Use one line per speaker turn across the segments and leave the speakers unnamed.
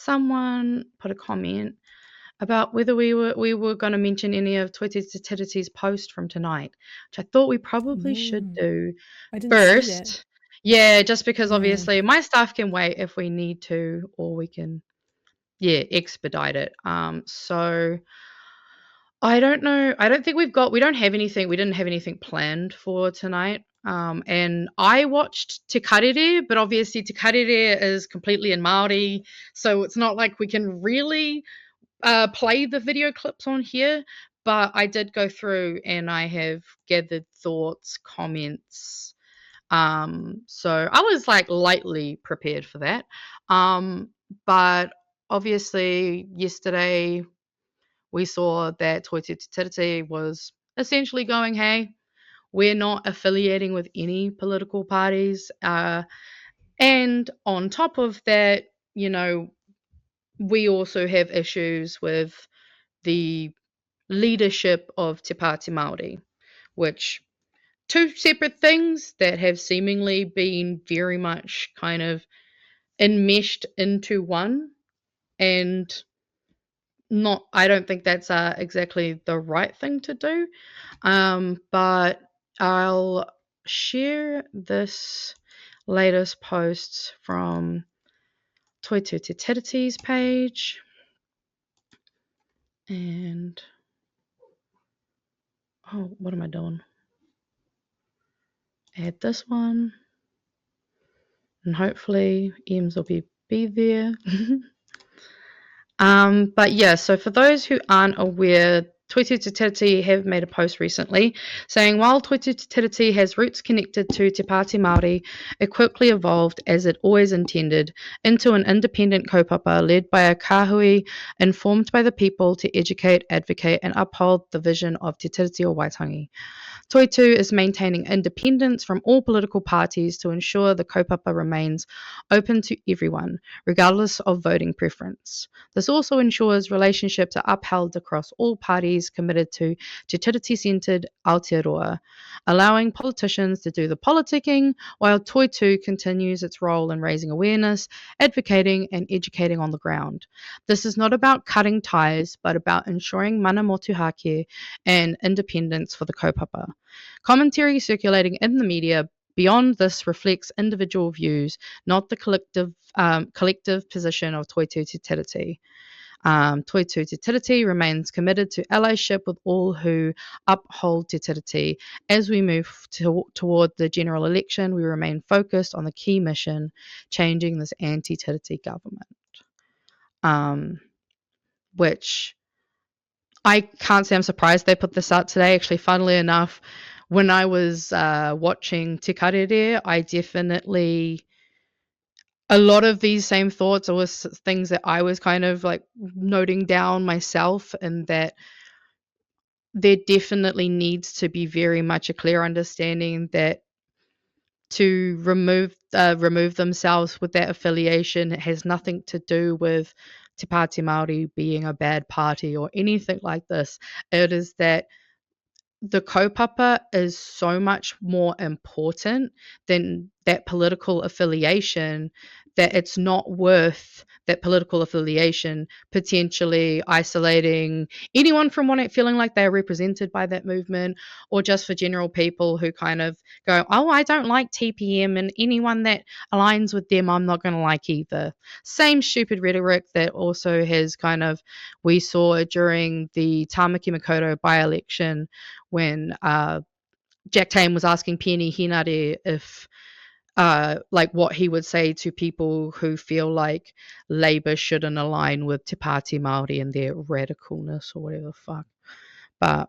someone put a comment about whether we were going to mention any of Toitū Te Tiriti's post from tonight, which I thought we probably should do
I didn't see that.
first. Yeah, just because
Yeah.
obviously my stuff can wait if we need to, or we can, expedite it. So I don't know. I don't think we don't have anything. We didn't have anything planned for tonight. And I watched Te Karere, but obviously Te Karere is completely in Māori, so it's not like we can really play the video clips on here. But I did go through and I have gathered thoughts, comments. So I was like lightly prepared for that. But obviously yesterday we saw that Toitū Te Tiriti was essentially going, hey, we're not affiliating with any political parties. And on top of that, we also have issues with the leadership of Te Pāti Māori, which two separate things that have seemingly been very much kind of enmeshed into one. And I don't think that's exactly the right thing to do. But I'll share this latest post from Toitū Te Tiriti's page. And what am I doing? Add this one. And hopefully Ems will be there. But yeah, so for those who aren't aware, Toitū Te Tiriti have made a post recently saying while Toitū Te Tiriti has roots connected to Te Pāti Māori, it quickly evolved, as it always intended, into an independent kaupapa led by a kāhui informed by the people to educate, advocate and uphold the vision of Te Tiriti o Waitangi. Toitū is maintaining independence from all political parties to ensure the kaupapa remains open to everyone, regardless of voting preference. This also ensures relationships are upheld across all parties committed to Te Tiriti-centred Aotearoa, allowing politicians to do the politicking while Toitū continues its role in raising awareness, advocating and educating on the ground. This is not about cutting ties, but about ensuring mana motuhake and independence for the kaupapa. Commentary circulating in the media beyond this reflects individual views, not the collective position of Toitū Te Tiriti. Toitū Te Tiriti remains committed to allyship with all who uphold Te Tiriti. As we move toward the general election, we remain focused on the key mission, changing this anti-Tiriti government. Which I can't say I'm surprised they put this out today. Actually, funnily enough, when I was watching Te Karere, I definitely, a lot of these same thoughts or things that I was kind of like noting down myself, and that there definitely needs to be very much a clear understanding that to remove themselves with that affiliation, it has nothing to do with Te Pāti Māori being a bad party or anything like this. It is that the kaupapa is so much more important than that political affiliation, that it's not worth that political affiliation potentially isolating anyone from feeling like they're represented by that movement, or just for general people who kind of go, oh, I don't like TPM, and anyone that aligns with them I'm not going to like either. Same stupid rhetoric that also has kind of, we saw during the Tāmaki Makaurau by-election when Jack Tame was asking Peeni Hinare if like what he would say to people who feel like Labour shouldn't align with Te Pāti Māori and their radicalness or whatever the fuck. But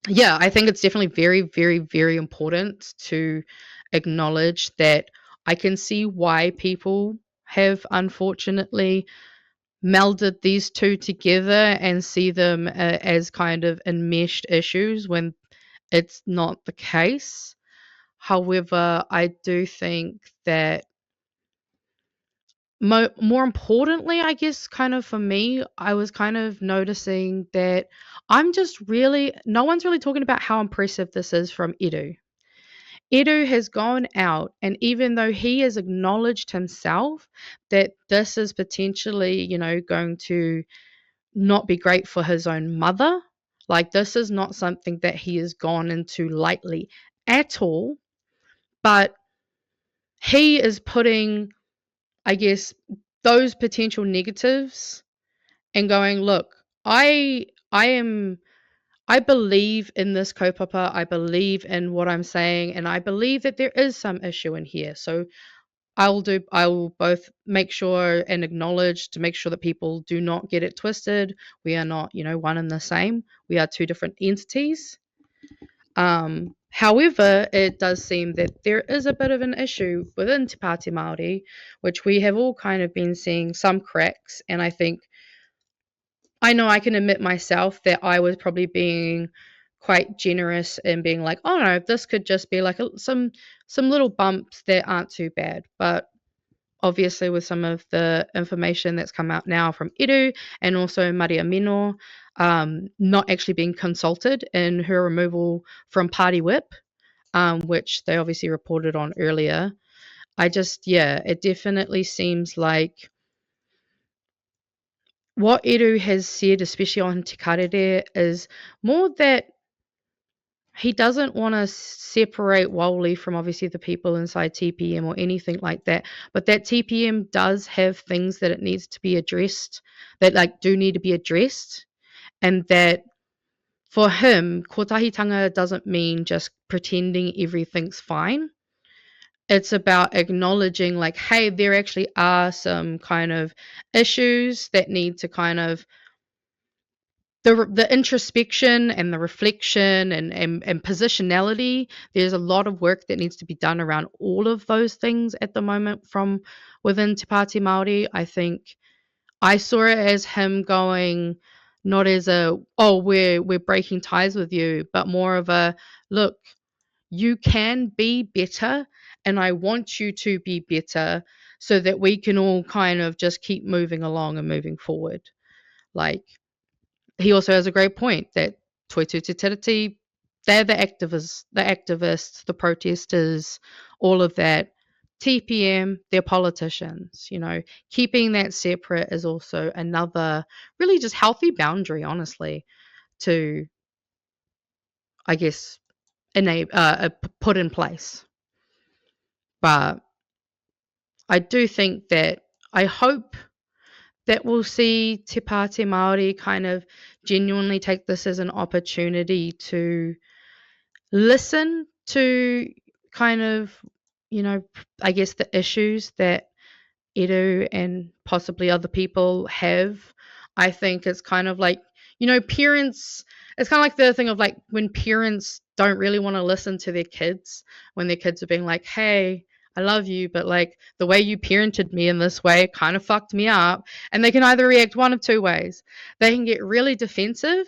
yeah, I think it's definitely very, very, very important to acknowledge that I can see why people have unfortunately melded these two together and see them as kind of enmeshed issues when it's not the case. However, I do think that more importantly, I guess, kind of for me, I was kind of noticing that no one's really talking about how impressive this is from Edu. Edu has gone out, and even though he has acknowledged himself that this is potentially, going to not be great for his own mother, like this is not something that he has gone into lightly at all, but he is putting, I guess, those potential negatives and going, look, I believe in this kaupapa. I believe in what I'm saying, and I believe that there is some issue in here. So I will both make sure and acknowledge to make sure that people do not get it twisted. We are not, one and the same. We are two different entities. However, it does seem that there is a bit of an issue within Te Pāti Māori, which we have all kind of been seeing some cracks, and I know I can admit myself that I was probably being quite generous in being like, oh no, this could just be like some little bumps that aren't too bad. But obviously, with some of the information that's come out now from Eru and also Maria Mino, not actually being consulted in her removal from Party Whip, which they obviously reported on earlier. It definitely seems like what Eru has said, especially on Te Karere, is more that he doesn't want to separate Wally from obviously the people inside TPM or anything like that, but that TPM does have things that it needs to be addressed, that like do need to be addressed, and that for him, kotahitanga doesn't mean just pretending everything's fine. It's about acknowledging like, hey, there actually are some kind of issues that need to kind of the introspection and the reflection and positionality. There's a lot of work that needs to be done around all of those things at the moment from within Te Pāti Māori. I think I saw it as him going not as a, oh, we're breaking ties with you, but more of a, look, you can be better, and I want you to be better so that we can all kind of just keep moving along and moving forward. Like, he also has a great point that Toitū Te Tiriti, they're the activists, the protesters, all of that. TPM, they're politicians. Keeping that separate is also another really just healthy boundary, honestly, to, I guess, put in place. But I do think that I hope that we'll see Te Pāti Māori kind of genuinely take this as an opportunity to listen to kind of, I guess the issues that Edu and possibly other people have. I think it's kind of like, parents, it's kind of like the thing of like when parents don't really want to listen to their kids when their kids are being like, hey, I love you, but like the way you parented me in this way kind of fucked me up. And they can either react one of two ways. They can get really defensive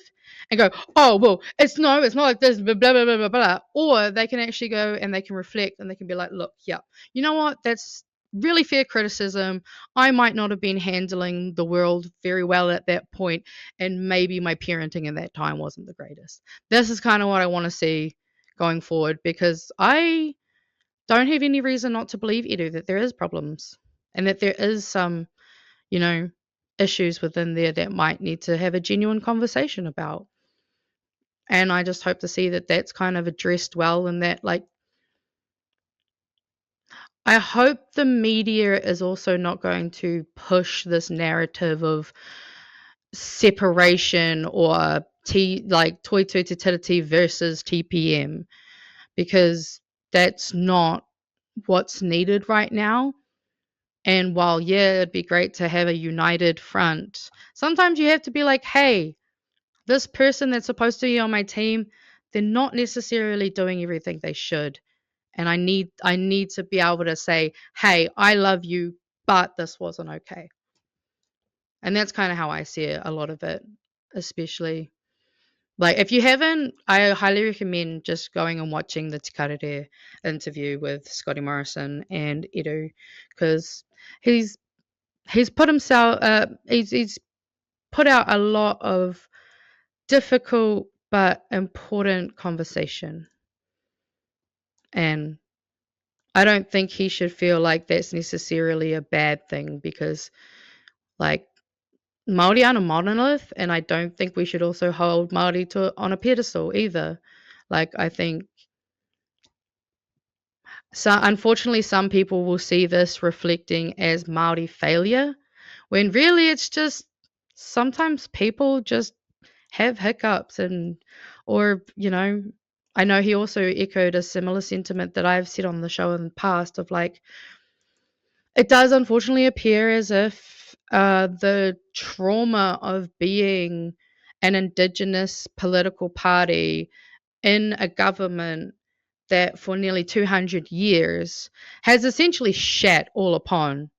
and go, oh, well, it's not like this, blah, blah, blah, blah, blah. Or they can actually go and they can reflect and they can be like, look, yeah, you know what? That's really fair criticism. I might not have been handling the world very well at that point, and maybe my parenting in that time wasn't the greatest. This is kind of what I want to see going forward, because I don't have any reason not to believe, Edu, that there is problems and that there is some, you know, issues within there that might need to have a genuine conversation about. And I just hope to see that that's kind of addressed well, and that, like, I hope the media is also not going to push this narrative of separation or like Toitū Te Tiriti versus TPM, because that's not what's needed right now. And while, yeah, it'd be great to have a united front, sometimes you have to be like, hey, this person that's supposed to be on my team, they're not necessarily doing everything they should. And I need to be able to say, hey, I love you, but this wasn't okay. And that's kind of how I see it, a lot of it, especially. Like, if you haven't, I highly recommend just going and watching the Te Karere interview with Scotty Morrison and Edu, because he's put himself, he's put out a lot of difficult but important conversation. And I don't think he should feel like that's necessarily a bad thing because, like, Māori aren't a monolith, and I don't think we should also hold Māori on a pedestal either. Like, I think unfortunately some people will see this reflecting as Māori failure, when really it's just sometimes people just have hiccups or I know he also echoed a similar sentiment that I've said on the show in the past of like it does unfortunately appear as if the trauma of being an indigenous political party in a government that for nearly 200 years has essentially shat all upon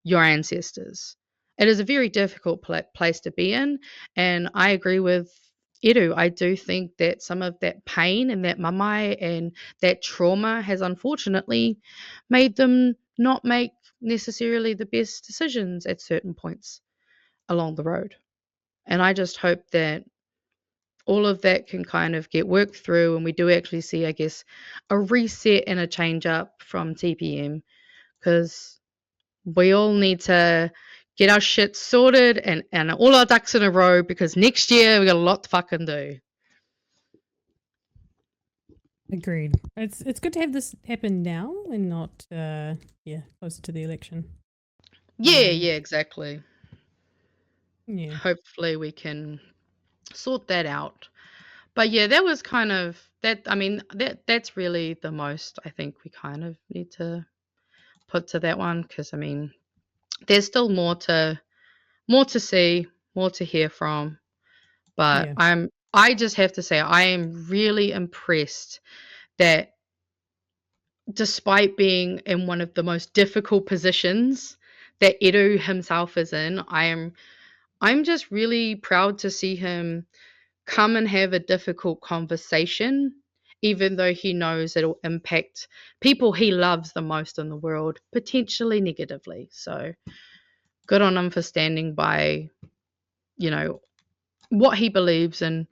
your ancestors. It is a very difficult place to be in, and I agree with Edu. I do think that some of that pain and that mamae and that trauma has unfortunately made them not make necessarily the best decisions at certain points along the road. And I just hope that all of that can kind of get worked through and we do actually see, I guess, a reset and a change up from TPM because we all need to get our shit sorted and all our ducks in a row because next year we got a lot to fucking do.
Agreed. It's good to have this happen now and not closer to the election.
Yeah, exactly.
Yeah.
Hopefully we can sort that out. But yeah, that was kind of that. I mean, that's really the most I think we kind of need to put to that one because I mean, there's still more to see, more to hear from. But
Yeah.
I just have to say I am really impressed that despite being in one of the most difficult positions that Edu himself is in, I'm just really proud to see him come and have a difficult conversation, even though he knows it'll impact people he loves the most in the world, potentially negatively. So good on him for standing by, you know, what he believes in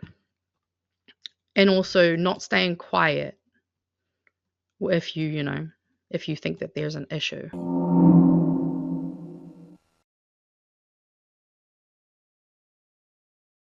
and also not staying quiet if you think that there's an issue.